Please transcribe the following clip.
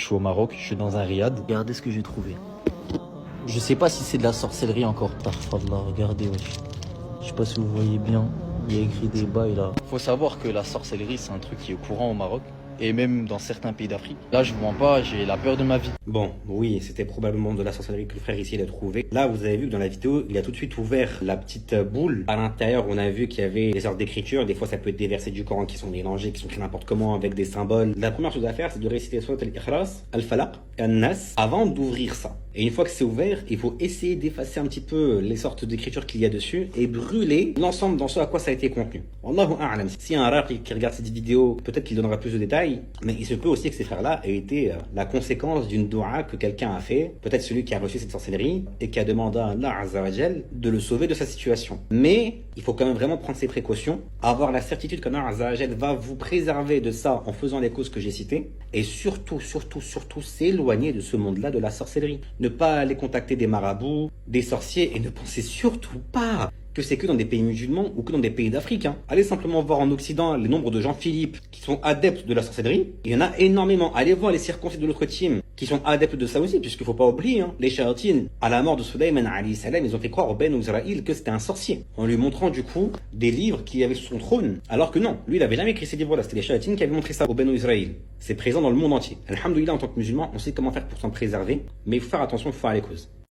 suis au Maroc, je suis dans un riad. Regardez ce que j'ai trouvé. Je sais pas si c'est de la sorcellerie encore. Tarfallah, regardez, wesh. Je sais pas si vous voyez bien. Il y a écrit des bails là. Faut savoir que la sorcellerie, c'est un truc qui est courant au Maroc. Et même dans certains pays d'Afrique. Là, je vous mens pas, j'ai la peur de ma vie. Bon, oui, c'était probablement de la sorcellerie que le frère ici a trouvé. Là, vous avez vu que dans la vidéo, il a tout de suite ouvert la petite boule. À l'intérieur, on a vu qu'il y avait des sortes d'écritures. Des fois, ça peut être des versets du Coran qui sont mélangés, qui sont écrits n'importe comment avec des symboles. La première chose à faire, c'est de réciter soit Al-Ikhlas, Al-Falaq et Al-Nas avant d'ouvrir ça. Et une fois que c'est ouvert, il faut essayer d'effacer un petit peu les sortes d'écritures qu'il y a dessus et brûler l'ensemble dans ce à quoi ça a été contenu. Allahu a'lam. Si un arabe qui regarde cette vidéo, peut-être qu'il donnera plus de détails, mais il se peut aussi que ces frères-là aient été la conséquence d'une doua que quelqu'un a fait, peut-être celui qui a reçu cette sorcellerie et qui a demandé à Allah Azza wa Jal de le sauver de sa situation. Mais il faut quand même vraiment prendre ses précautions, avoir la certitude qu'Allah Azza wa Jal va vous préserver de ça en faisant les causes que j'ai citées, et surtout s'éloigner de ce monde-là de la sorcellerie. Ne pas aller contacter des marabouts, des sorciers, et ne pensez surtout pas que c'est que dans des pays musulmans ou que dans des pays d'Afrique. Allez simplement voir en Occident les nombres de Jean-Philippe qui sont adeptes de la sorcellerie. Il y en a énormément. Allez voir les circoncis de l'autre team qui sont adeptes de ça aussi, puisqu'il faut pas oublier, les Shayatines, à la mort de Sulayman alayhi salam, ils ont fait croire au Ben Israël que c'était un sorcier, en lui montrant du coup des livres qu'il y avait sur son trône, alors que non, lui il avait jamais écrit ces livres-là, c'était les Shayatines qui avaient montré ça au Ben Israël. C'est présent dans le monde entier. Alhamdoulilah, en tant que musulman, on sait comment faire pour s'en préserver, mais il faut faire attention, il faut faire les causes.